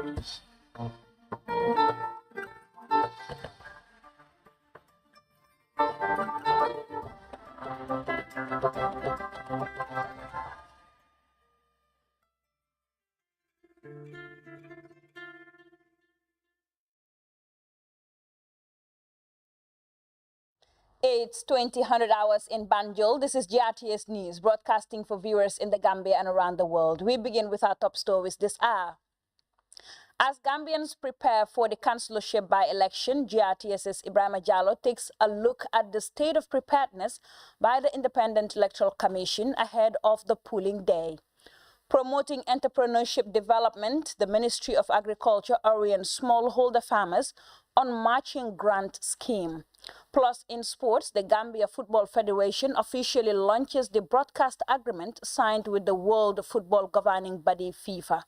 It's 2000 hours in Banjul. This is GRTS News, broadcasting for viewers in the Gambia and around the world. We begin with our top stories this hour. As Gambians prepare for the councillorship by-election, GRTS's Ibrahima Jallow takes a look at the state of preparedness by the Independent Electoral Commission ahead of the polling day. Promoting entrepreneurship development, the Ministry of Agriculture orients smallholder farmers on matching grant scheme. Plus, in sports, the Gambia Football Federation officially launches the broadcast agreement signed with the World Football Governing Body FIFA.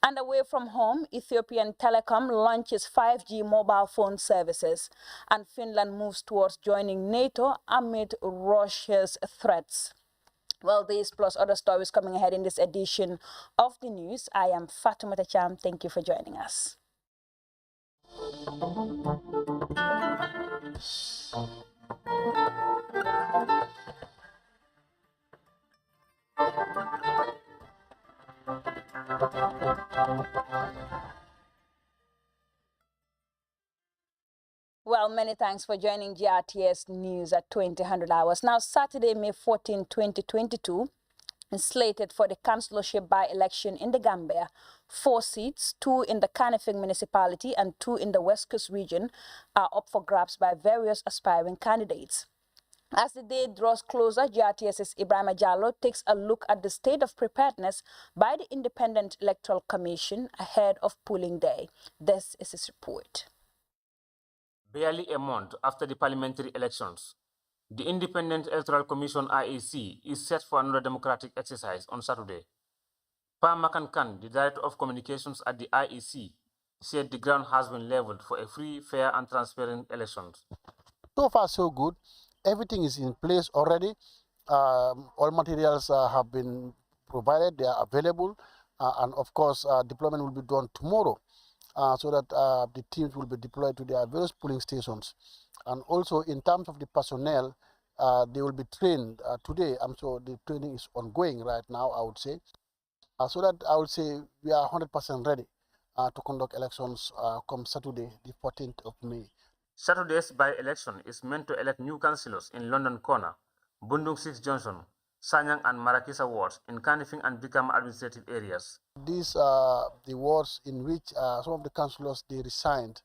And away from home, Ethiopian Telecom launches 5G mobile phone services, and Finland moves towards joining NATO amid Russia's threats. Well, these plus other stories coming ahead in this edition of the news. I am Fatoumata Cham. Thank you for joining us. Well, many thanks for joining GRTS News at 2000 hours. Now, Saturday, May 14, 2022, is slated for the councillorship by-election in the Gambia. 4 seats, 2 in the Kanifing municipality and 2 in the West Coast region, are up for grabs by various aspiring candidates. As the day draws closer, GRTS's Ibrahima Jallow takes a look at the state of preparedness by the Independent Electoral Commission ahead of polling day. This is his report. Barely a month after the parliamentary elections, the Independent Electoral Commission IEC is set for another democratic exercise on Saturday. Pam Makan Khan, the Director of Communications at the IEC, said the ground has been leveled for a free, fair and transparent elections. So far so good. Everything is in place already. All materials have been provided, they are available, and of course deployment will be done tomorrow. So that the teams will be deployed to their various polling stations. And also in terms of the personnel, they will be trained today. So the training is ongoing right now, I would say. So that I would say we are 100% ready to conduct elections come Saturday, the 14th of May. Saturday's by-election is meant to elect new councillors in London Corner, Bundung 6 Johnson, Sanyang and Marakisa wards in Kanifing and Bikama administrative areas. These are the wards in which some of the councillors they resigned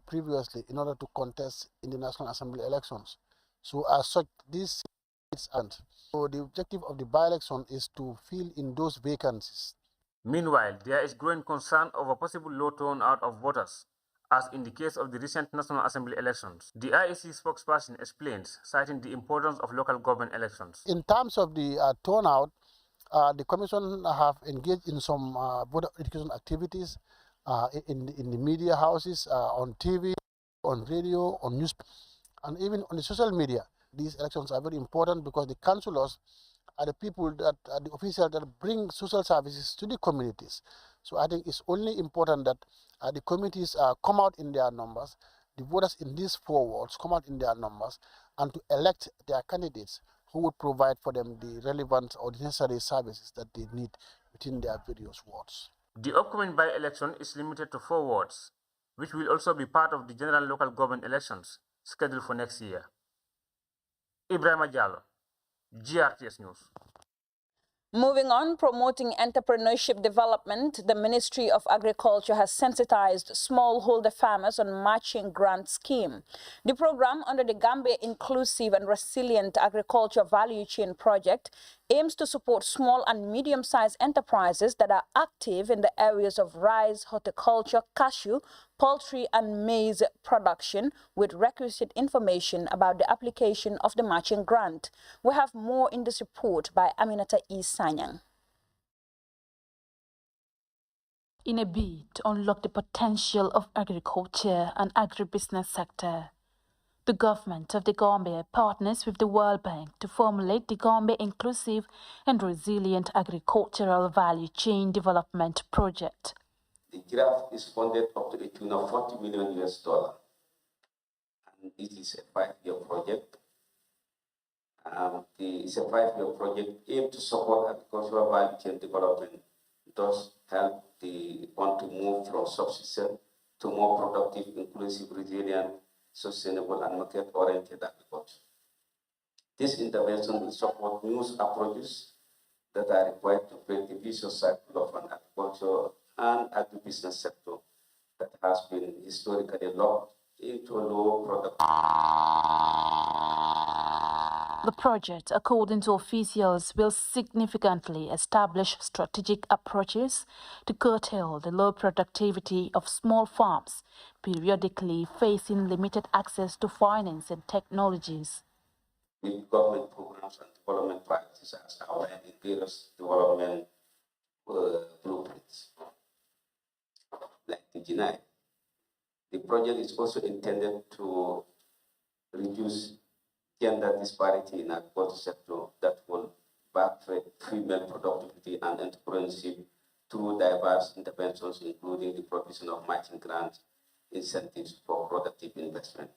previously in order to contest in the National Assembly elections. So as such, these seats aren't. So the objective of the by-election is to fill in those vacancies. Meanwhile, there is growing concern over possible low turnout of voters, as in the case of the recent National Assembly elections. The IEC spokesperson explains, citing the importance of local government elections. In terms of the turnout, the Commission have engaged in some voter education activities in the media houses, on TV, on radio, on news, and even on the social media. These elections are very important because the councillors are the people that are the officials that bring social services to the communities. So I think it's only important that the committees come out in their numbers, the voters in these 4 wards come out in their numbers, and to elect their candidates who would provide for them the relevant or the necessary services that they need within their various wards. The upcoming by-election is limited to 4 wards, which will also be part of the general local government elections scheduled for next year. Ibrahima Jallow, GRTS News. Moving on, promoting entrepreneurship development, the Ministry of Agriculture has sensitized smallholder farmers on matching grant scheme. The program under the Gambia Inclusive and Resilient Agriculture Value Chain Project aims to support small and medium-sized enterprises that are active in the areas of rice, horticulture, cashew, poultry and maize production with requisite information about the application of the matching grant. We have more in this report by Aminata E. Sanyang. In a bid to unlock the potential of agriculture and agribusiness sector, the government of the Gambia partners with the World Bank to formulate the Gambia Inclusive and Resilient Agricultural Value Chain Development Project. The giraffe is funded up to a tune of $40 million US, and it is a 5-year project. It's a 5-year project aimed to support agricultural value chain development, thus help the country move from subsistence to more productive, inclusive, resilient, sustainable, and market-oriented agriculture. This intervention will support new approaches that are required to break the vicious cycle of an agriculture and agribusiness sector that has been historically locked into a low productivity. The project, according to officials, will significantly establish strategic approaches to curtail the low productivity of small farms, periodically facing limited access to finance and technologies. With government programs and development practices as outlined in various development blueprints, like the GNI. The project is also intended to reduce gender disparity in the agriculture sector that will back female productivity and entrepreneurship through diverse interventions, including the provision of matching grant incentives for productive investment.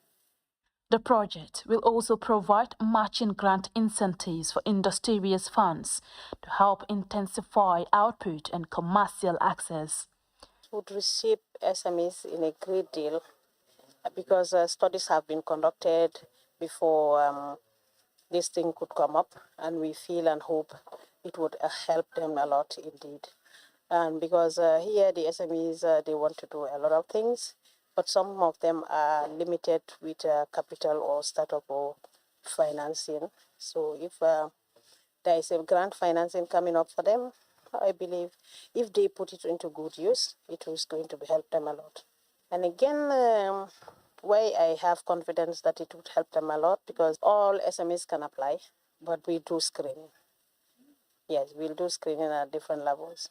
The project will also provide matching grant incentives for industrious funds to help intensify output and commercial access. Would receive SMEs in a great deal because studies have been conducted before this thing could come up, and we feel and hope it would help them a lot indeed. And because here the SMEs, they want to do a lot of things, but some of them are limited with capital or startup or financing. So if there is a grant financing coming up for them, I believe if they put it into good use, it is going to help them a lot. And again, why I have confidence that it would help them a lot, because all SMEs can apply, but we do screening. Yes, we'll do screening at different levels.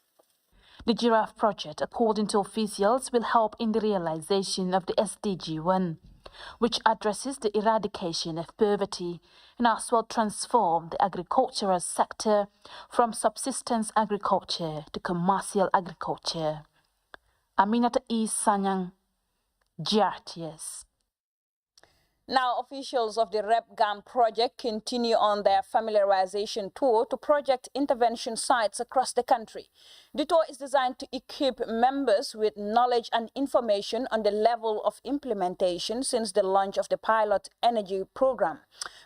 The giraffe project, according to officials, will help in the realization of the SDG 1, which addresses the eradication of poverty and as well transform the agricultural sector from subsistence agriculture to commercial agriculture. Aminata E. Sanyang, GRTS. Now, officials of the REP-GAM project continue on their familiarization tour to project intervention sites across the country. The tour is designed to equip members with knowledge and information on the level of implementation since the launch of the pilot energy program.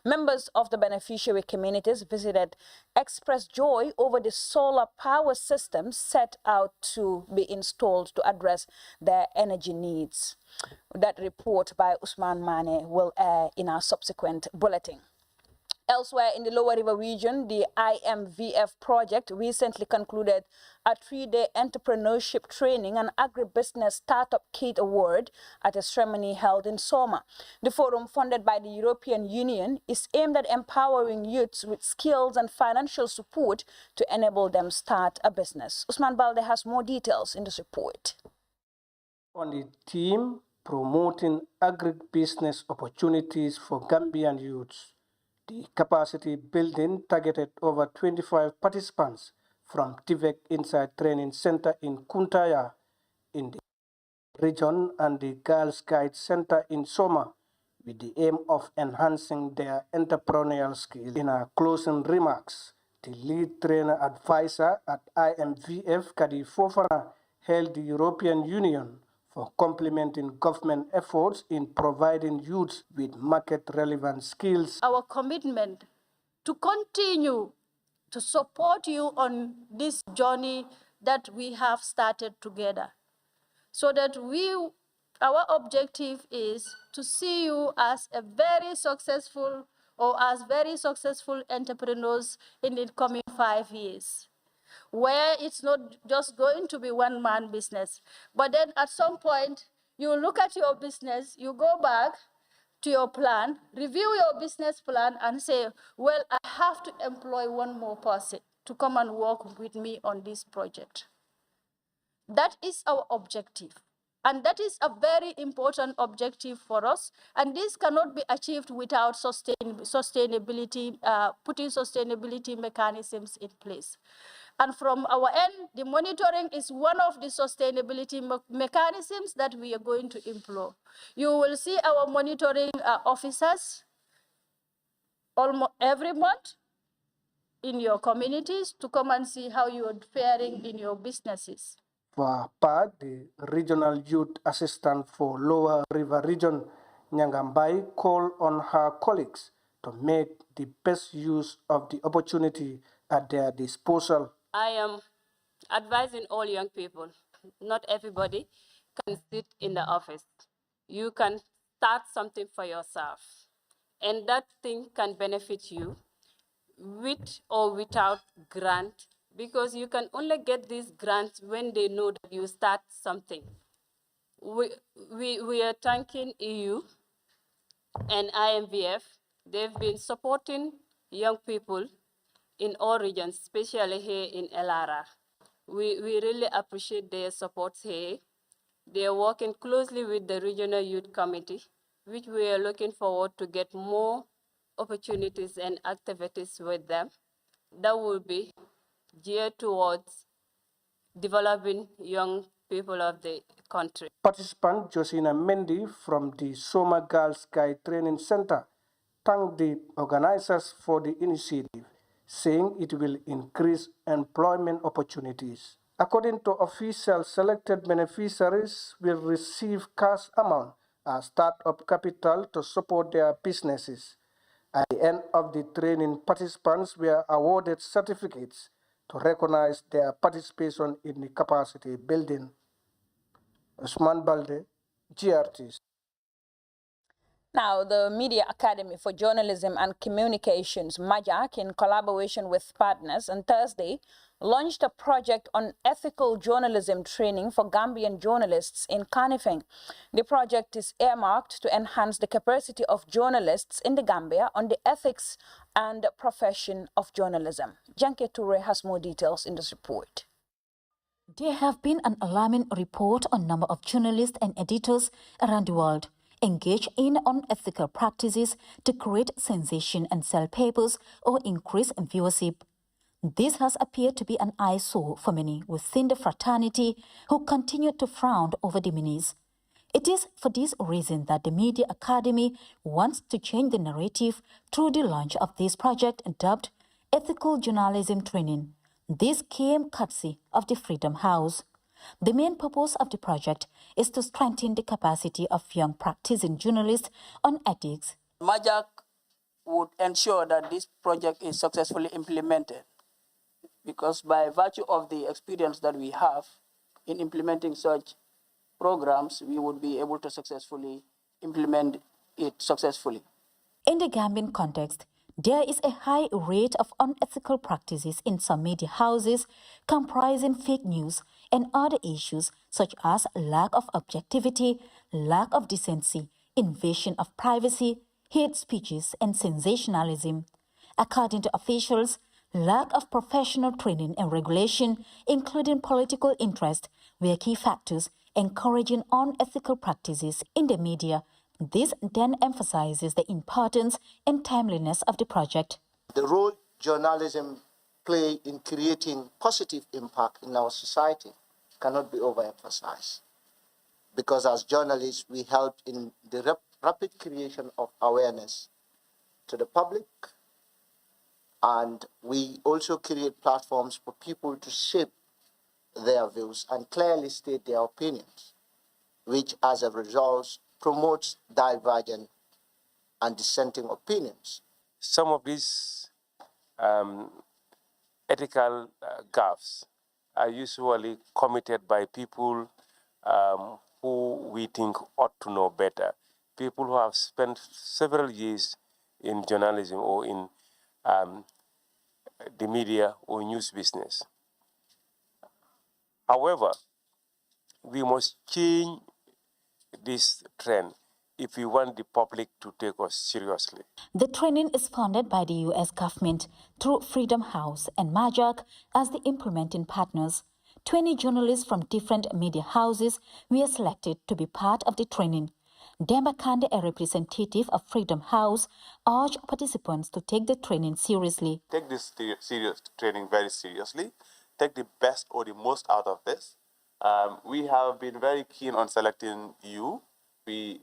Members of the beneficiary communities visited expressed joy over the solar power systems set out to be installed to address their energy needs. That report by Usman Mane will air in our subsequent bulletin. Elsewhere in the Lower River region, the IMVF project recently concluded a 3-day entrepreneurship training and agribusiness startup kit award at a ceremony held in Soma. The forum, funded by the European Union, is aimed at empowering youths with skills and financial support to enable them start a business. Usman Balde has more details in this report. On the theme promoting agribusiness opportunities for Gambian youths, the capacity building targeted over 25 participants from TVEC Inside Training Center in Kuntaya in the region and the Girls Guide Center in Soma, with the aim of enhancing their entrepreneurial skills. In her closing remarks, the lead trainer advisor at IMVF, Kadi Fofana, hailed the European Union for complementing government efforts in providing youths with market-relevant skills. Our commitment to continue to support you on this journey that we have started together, so that our objective is to see you as a very successful entrepreneurs in the coming 5 years, where it's not just going to be one-man business. But then at some point, you look at your business, you go back to your plan, review your business plan and say, well, I have to employ one more person to come and work with me on this project. That is our objective. And that is a very important objective for us. And this cannot be achieved without sustainability, putting sustainability mechanisms in place. And from our end, the monitoring is one of the sustainability mechanisms that we are going to employ. You will see our monitoring officers almost every month in your communities to come and see how you are faring in your businesses. For part, the Regional Youth Assistant for Lower River Region, Nyangambai, called on her colleagues to make the best use of the opportunity at their disposal. I am advising all young people, not everybody can sit in the office. You can start something for yourself, and that thing can benefit you with or without grant, because you can only get these grants when they know that you start something. We are thanking EU and IMVF. They've been supporting young people in all regions, especially here in LRR. We really appreciate their support here. They are working closely with the Regional Youth Committee, which we are looking forward to get more opportunities and activities with them that will be geared towards developing young people of the country. Participant Josina Mendy from the Soma Girls Guide Training Center thanked the organizers for the initiative, saying it will increase employment opportunities. According to officials, selected beneficiaries will receive cash amount as startup capital to support their businesses. At the end of the training, participants were awarded certificates to recognize their participation in the capacity building. Usman Balde, GRTs. Now, the Media Academy for Journalism and Communications, MAJAC, in collaboration with partners, on Thursday, launched a project on ethical journalism training for Gambian journalists in Kanifing. The project is earmarked to enhance the capacity of journalists in the Gambia on the ethics and profession of journalism. Janke Toure has more details in this report. There have been an alarming report on number of journalists and editors around the world engaged in unethical practices to create sensation and sell papers or increase viewership. This has appeared to be an eyesore for many within the fraternity who continue to frown over the menace. It is for this reason that the Media Academy wants to change the narrative through the launch of this project dubbed Ethical Journalism Training. This came courtesy of the Freedom House. The main purpose of the project is to strengthen the capacity of young practicing journalists on ethics. MAJAC would ensure that this project is successfully implemented, because by virtue of the experience that we have in implementing such programs, we would be able to successfully implement it successfully. In the Gambian context, there is a high rate of unethical practices in some media houses, comprising fake news and other issues such as lack of objectivity, lack of decency, invasion of privacy, hate speeches, and sensationalism. According to officials, lack of professional training and regulation, including political interest, were key factors encouraging unethical practices in the media. This then emphasizes the importance and timeliness of the project. The role journalism plays in creating positive impact in our society cannot be overemphasized, because as journalists we help in the rapid creation of awareness to the public, and we also create platforms for people to shape their views and clearly state their opinions, which as a result promotes divergent and dissenting opinions. Some of these ethical gaffes are usually committed by people who we think ought to know better, people who have spent several years in journalism or in the media or news business. However, we must change this trend if we want the public to take us seriously. The training is funded by the U.S. government through Freedom House and MAJAC as the implementing partners. 20 journalists from different media houses were selected to be part of the training. Demba Kande, a representative of Freedom House, urged participants to take the training seriously. Take this training very seriously. take the best or the most out of this. We have been very keen on selecting you. We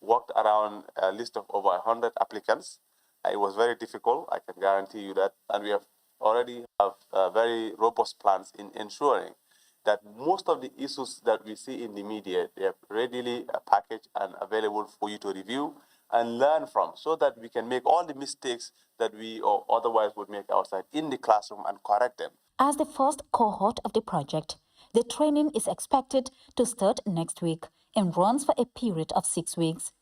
worked around a list of over 100 applicants. It was very difficult, I can guarantee you that, and we have already have very robust plans in ensuring that most of the issues that we see in the media, they are readily packaged and available for you to review and learn from, so that we can make all the mistakes that we or otherwise would make outside in the classroom and correct them. As the first cohort of the project, the training is expected to start next week and runs for a period of 6 weeks.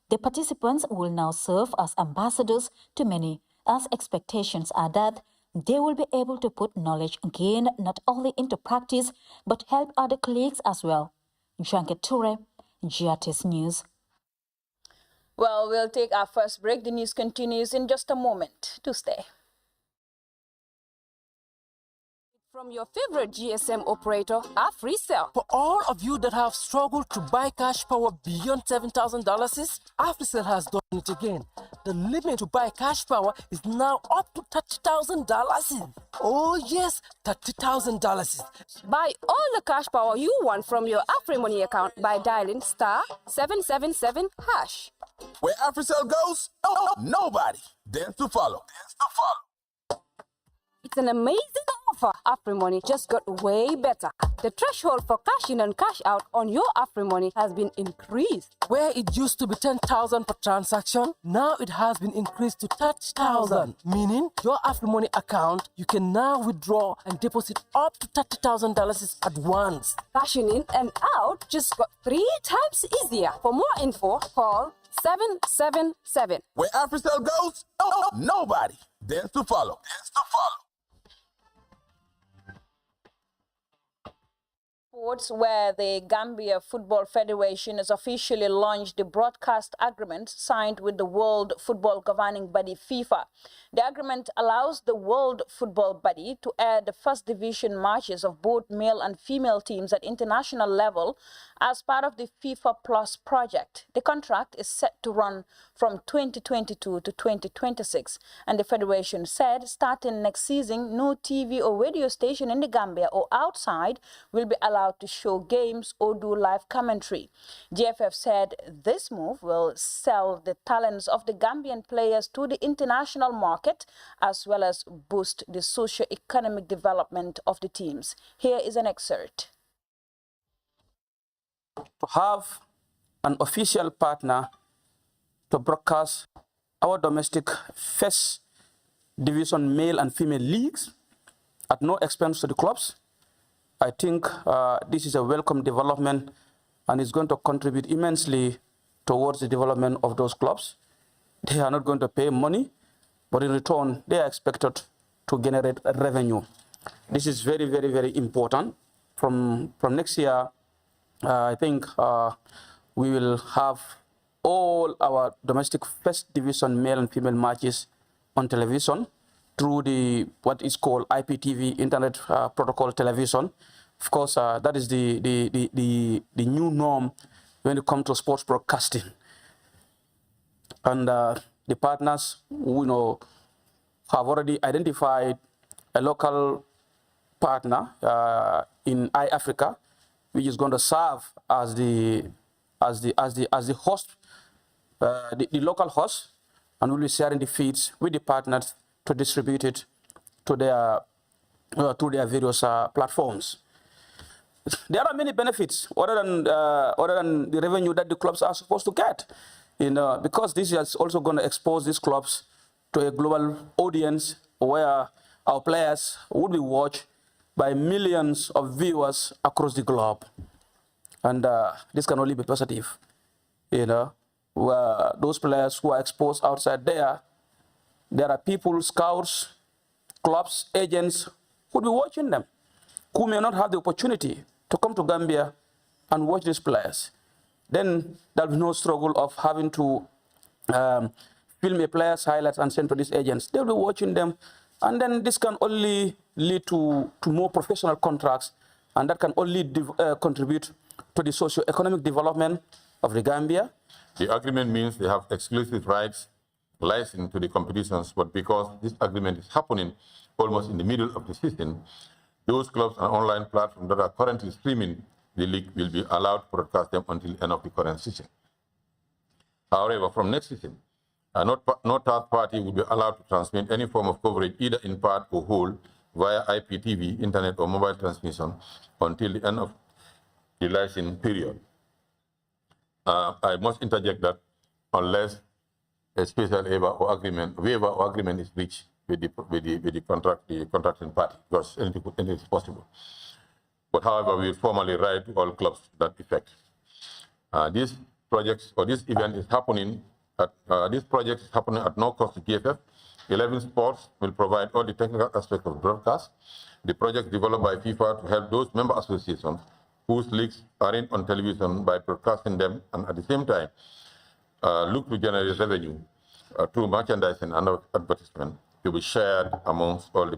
The participants will now serve as ambassadors to many, as expectations are that they will be able to put knowledge gained not only into practice, but help other colleagues as well. Janket Toure, GRTS News. Well, we'll take our first break. The news continues in just a moment. To stay. From your favorite GSM operator, AfriCell. For all of you that have struggled to buy cash power beyond $7,000, AfriCell has done it again. The limit to buy cash power is now up to $30,000. Oh yes, $30,000. Buy all the cash power you want from your AfriMoney account by dialing *777#. Where AfriCell goes, nobody dares to follow. It's an amazing offer. AfriMoney just got way better. The threshold for cash in and cash out on your AfriMoney has been increased. Where it used to be 10,000 per transaction, now it has been increased to 30,000. Meaning, your AfriMoney account, you can now withdraw and deposit up to $30,000 at once. Cashing in and out just got 3 times easier. For more info, call 777. Where AfriCell goes, nobody dares to follow. Sports, where the Gambia Football Federation has officially launched the broadcast agreement signed with the World Football Governing Body FIFA. The agreement allows the World Football Body to air the first division matches of both male and female teams at international level as part of the FIFA Plus project. The contract is set to run from 2022 to 2026, and the Federation said starting next season, no TV or radio station in the Gambia or outside will be allowed to show games or do live commentary. GFF said this move will sell the talents of the Gambian players to the international market, as well as boost the socio-economic development of the teams. Here is an excerpt. To have an official partner to broadcast our domestic first division male and female leagues at no expense to the clubs, I think this is a welcome development, and it's going to contribute immensely towards the development of those clubs. They are not going to pay money, but in return, they are expected to generate revenue. This is very, very, very important. From next year, I think we will have all our domestic first division male and female matches on television through the what is called IPTV, Internet Protocol Television. Of course, that is the new norm when it comes to sports broadcasting. And the partners, have already identified a local partner in iAfrica, which is going to serve as the host, the local host, and will be sharing the feeds with the partners to distribute it to their various platforms. There are many benefits other than the revenue that the clubs are supposed to get, because this is also going to expose these clubs to a global audience where our players would be watched by millions of viewers across the globe. And this can only be positive, where those players who are exposed outside there are people, scouts, clubs, agents who will be watching them, who may not have the opportunity to come to Gambia and watch these players. Then there'll be no struggle of having to film a player's highlights and send to these agents. They'll be watching them, and then this can only lead to more professional contracts, and that can only contribute to the socio-economic development of the Gambia. The agreement means they have exclusive rights licensed to the competitions, but because this agreement is happening almost in the middle of the season, Those clubs and online platforms that are currently streaming the league will be allowed to broadcast them until the end of the current season. However, from next season, no third party will be allowed to transmit any form of coverage, either in part or whole, via IPTV, internet, or mobile transmission until the end of the licensing period. I must interject that unless a special waiver or agreement is reached with the contracting party, because anything is possible. But however, we formally write to all clubs to that effect. This event is happening at no cost to GFF. 11 Sports will provide all the technical aspects of broadcast. The project developed by FIFA to help those member associations whose leagues are in on television by broadcasting them, and at the same time look to generate revenue through merchandising and advertisement to be shared amongst all the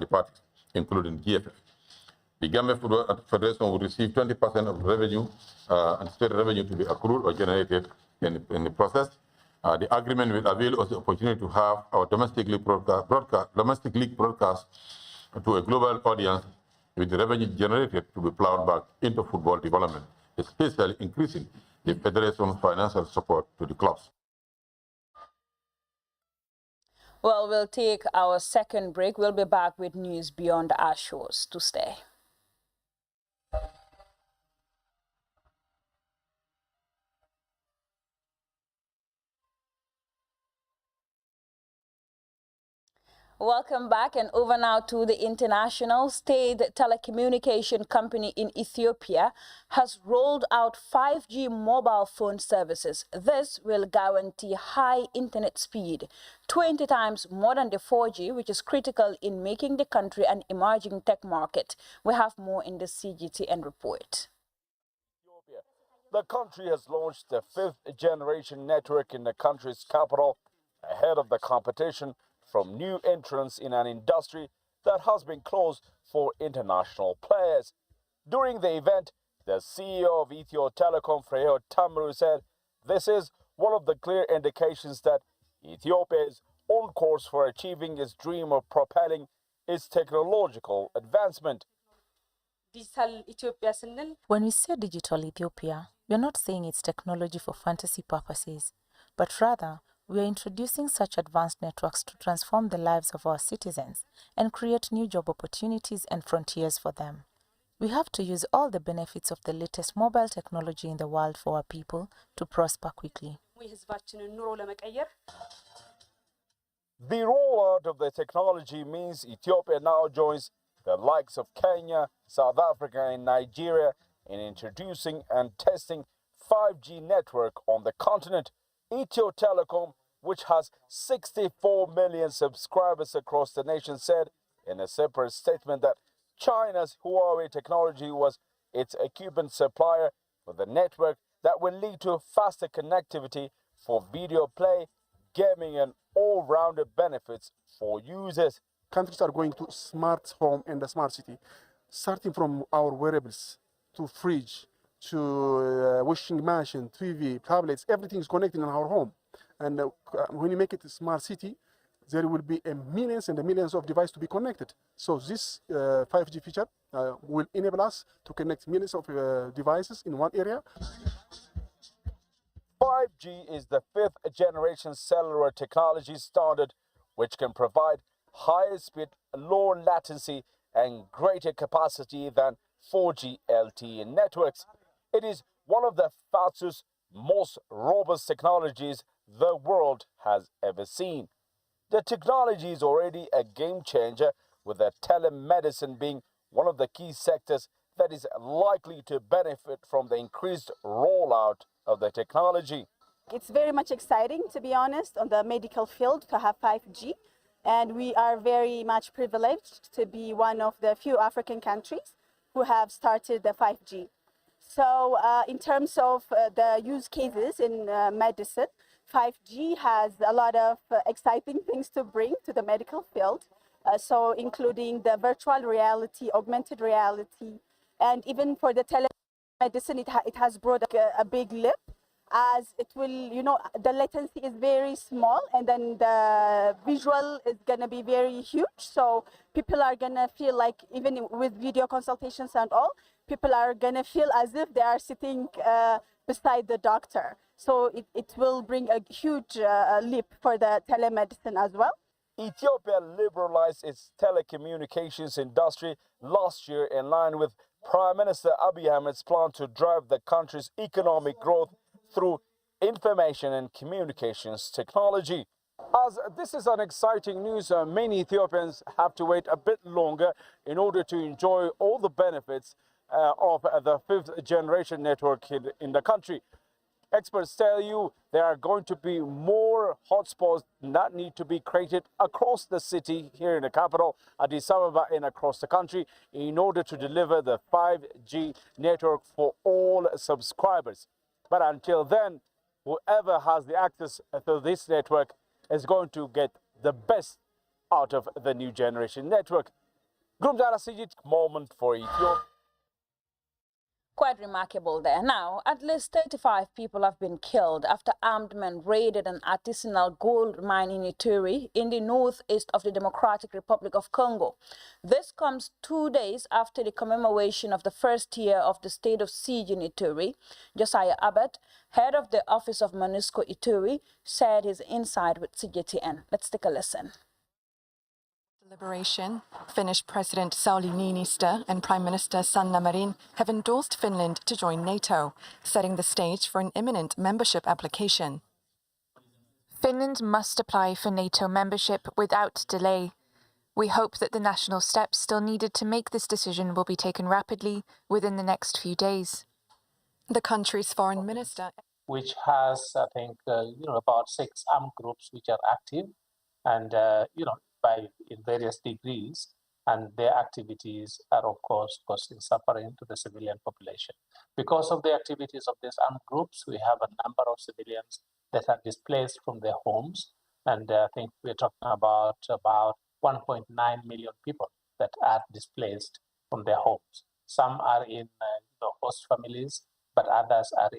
parties, including GFF. The Gambia Football Federation will receive 20% of the revenue and state revenue to be accrued or generated in the process. The agreement will avail us the opportunity to have our domestic league broadcast to a global audience, with the revenue generated to be plowed back into football development, especially increasing the federation's financial support to the clubs. Well, we'll take our second break. We'll be back with news beyond our shores. To stay. Welcome back, and over now to the international. State telecommunication company in Ethiopia has rolled out 5G mobile phone services. This will guarantee high internet speed, 20 times more than the 4G, which is critical in making the country an emerging tech market. We have more in the CGTN report. The country has launched the 5th generation network in the country's capital ahead of the competition from new entrants in an industry that has been closed for international players. During the event, the CEO of Ethio Telecom, Freo Tamru, said this is one of the clear indications that Ethiopia is on course for achieving its dream of propelling its technological advancement. When we say digital Ethiopia, we are not saying it's technology for fantasy purposes, but rather we are introducing such advanced networks to transform the lives of our citizens and create new job opportunities and frontiers for them. We have to use all the benefits of the latest mobile technology in the world for our people to prosper quickly. The rollout of the technology means Ethiopia now joins the likes of Kenya, South Africa, and Nigeria in introducing and testing 5G network on the continent. Ethio Telecom, which has 64 million subscribers across the nation, said in a separate statement that China's Huawei technology was its equipment supplier for the network that will lead to faster connectivity for video play, gaming, and all-rounded benefits for users. Countries are going to smart home and the smart city, starting from our wearables to fridge, to washing machine, TV, tablets, everything is connected in our home. And when you make it a smart city, there will be millions and millions of devices to be connected. So this 5G feature will enable us to connect millions of devices in one area. 5G is the 5th generation cellular technology standard, which can provide higher speed, lower latency, and greater capacity than 4G LTE networks. It is one of the fastest, most robust technologies the world has ever seen. The technology is already a game changer, with the telemedicine being one of the key sectors that is likely to benefit from the increased rollout of the technology. It's very much exciting, to be honest, on the medical field to have 5G. And we are very much privileged to be one of the few African countries who have started the 5G. So in terms of the use cases in medicine, 5G has a lot of exciting things to bring to the medical field. So including the virtual reality, augmented reality, and even for the telemedicine, it has brought a big leap as it will, the latency is very small, and then the visual is going to be very huge. So people are going to feel like, even with video consultations and all, people are going to feel as if they are sitting beside the doctor. So it will bring a huge leap for the telemedicine as well. Ethiopia liberalized its telecommunications industry last year in line with Prime Minister Abiy Ahmed's plan to drive the country's economic growth through information and communications technology. As this is an exciting news, many Ethiopians have to wait a bit longer in order to enjoy all the benefits of the fifth generation network in the country. Experts tell you there are going to be more hotspots that need to be created across the city here in the capital, Addis Ababa, and across the country in order to deliver the 5G network for all subscribers. But until then, whoever has the access to this network is going to get the best out of the new generation network. Moment for Ethiopia. Quite remarkable there. Now, at least 35 people have been killed after armed men raided an artisanal gold mine in Ituri in the northeast of the Democratic Republic of Congo. This comes 2 days after the commemoration of the first year of the state of siege in Ituri. Josiah Abbott, head of the office of MONUSCO Ituri, shared his insight with CGTN. Let's take a listen. Liberation, Finnish President Sauli Niinistö and Prime Minister Sanna Marin have endorsed Finland to join NATO, setting the stage for an imminent membership application. Finland must apply for NATO membership without delay. We hope that the national steps still needed to make this decision will be taken rapidly within the next few days. The country's foreign minister, which has, I think, about 6 armed groups which are active, and in various degrees, and their activities are, of course, causing suffering to the civilian population. Because of the activities of these armed groups, we have a number of civilians that are displaced from their homes, and I think we're talking about 1.9 million people that are displaced from their homes. Some are in host families, but others are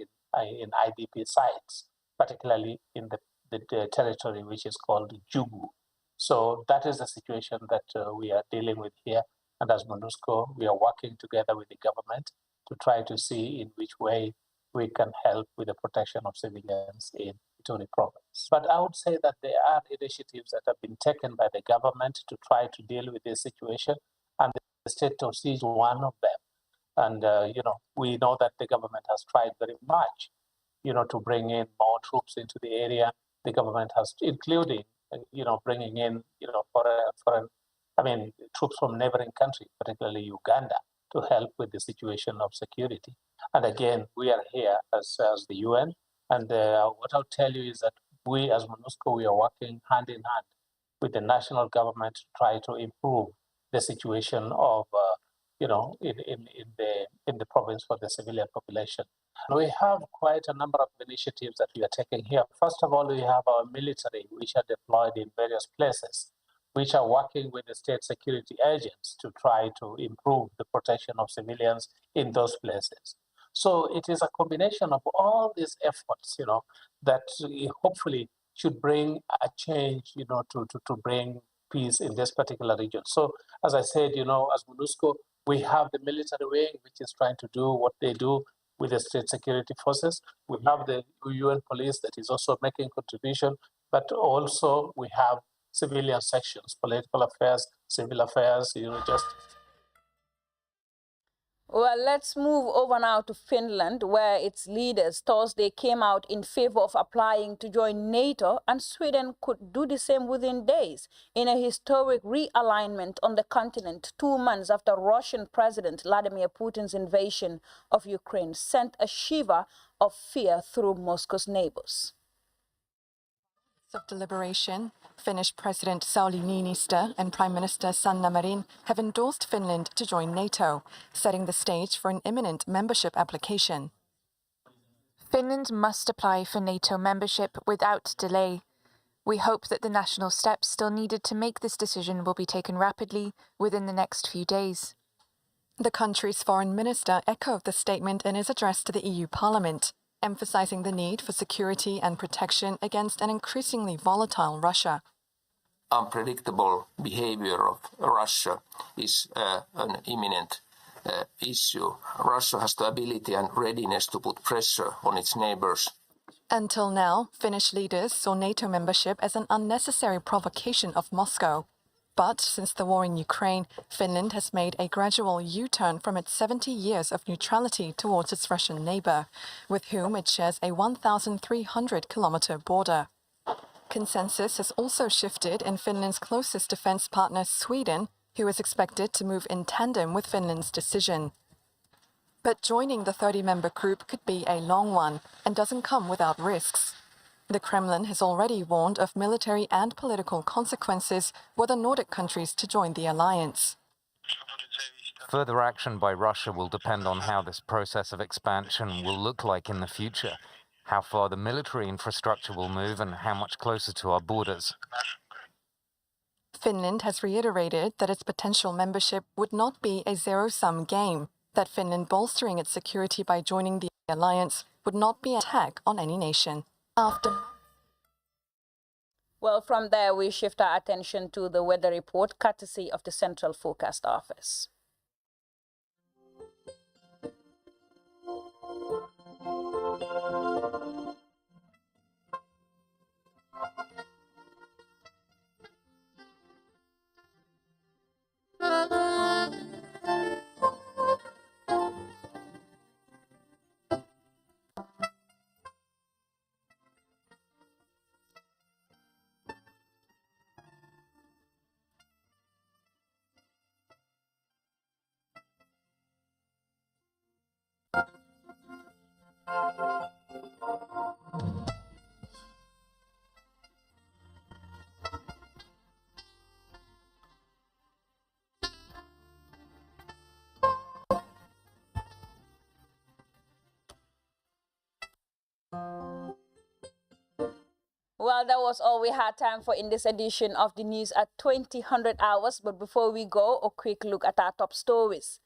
in IDP sites, particularly in the territory which is called Jugu. So that is the situation that we are dealing with here. And as MONUSCO, we are working together with the government to try to see in which way we can help with the protection of civilians in Ituri province. But I would say that there are initiatives that have been taken by the government to try to deal with this situation, and the state of siege is one of them. And, we know that the government has tried very much, to bring in more troops into the area. The government has, including bringing in, troops from neighboring countries, particularly Uganda, to help with the situation of security. And again, we are here as the UN. And what I'll tell you is that we, as MONUSCO, we are working hand in hand with the national government to try to improve the situation of, in the province for the civilian population. We have quite a number of initiatives that we are taking here. First of all, we have our military, which are deployed in various places, which are working with the state security agents to try to improve the protection of civilians in those places. So it is a combination of all these efforts, that hopefully should bring a change, to bring peace in this particular region. So as I said, as MONUSCO, we have the military wing, which is trying to do what they do with the state security forces. We have the UN police that is also making contribution, but also we have civilian sections, political affairs, civil affairs, justice. Well, let's move over now to Finland, where its leaders Thursday came out in favor of applying to join NATO, and Sweden could do the same within days in a historic realignment on the continent 2 months after Russian President Vladimir Putin's invasion of Ukraine sent a shiver of fear through Moscow's neighbors. Of deliberation, Finnish President Sauli Niinistö and Prime Minister Sanna Marin have endorsed Finland to join NATO, setting the stage for an imminent membership application. Finland must apply for NATO membership without delay. We hope that the national steps still needed to make this decision will be taken rapidly within the next few days. The country's foreign minister echoed the statement in his address to the EU Parliament. emphasizing the need for security and protection against an increasingly volatile Russia. Unpredictable behavior of Russia is an imminent issue. Russia has the ability and readiness to put pressure on its neighbors. Until now, Finnish leaders saw NATO membership as an unnecessary provocation of Moscow. But since the war in Ukraine, Finland has made a gradual U-turn from its 70 years of neutrality towards its Russian neighbor, with whom it shares a 1,300-kilometer border. Consensus has also shifted in Finland's closest defense partner, Sweden, who is expected to move in tandem with Finland's decision. But joining the 30-member group could be a long one and doesn't come without risks. The Kremlin has already warned of military and political consequences were the Nordic countries to join the alliance. Further action by Russia will depend on how this process of expansion will look like in the future, how far the military infrastructure will move and how much closer to our borders. Finland has reiterated that its potential membership would not be a zero-sum game, that Finland bolstering its security by joining the alliance would not be an attack on any nation. Well, from there, we shift our attention to the weather report, courtesy of the Central Forecast Office. Well, that was all we had time for in this edition of the news at 2000 hours. But before we go, a quick look at our top stories.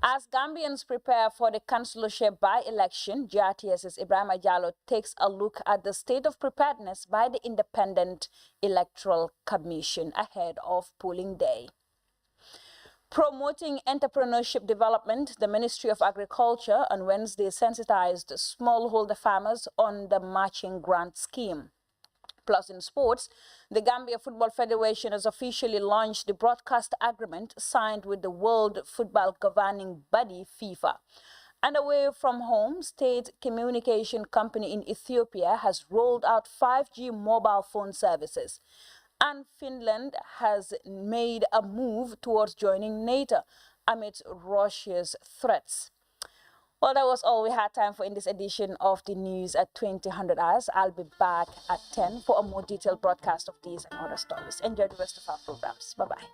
As Gambians prepare for the councillorship by-election, GRTS's Ibrahima Diallo takes a look at the state of preparedness by the Independent Electoral Commission ahead of polling day. Promoting entrepreneurship development, the Ministry of Agriculture on Wednesday sensitized smallholder farmers on the matching grant scheme. Plus, in sports, the Gambia Football Federation has officially launched the broadcast agreement signed with the World Football Governing Body, FIFA. And away from home, State Communication Company in Ethiopia has rolled out 5G mobile phone services. And Finland has made a move towards joining NATO amid Russia's threats. Well, that was all we had time for in this edition of the news at 2000 hours. I'll be back at 10 for a more detailed broadcast of these and other stories. Enjoy the rest of our programs. Bye-bye.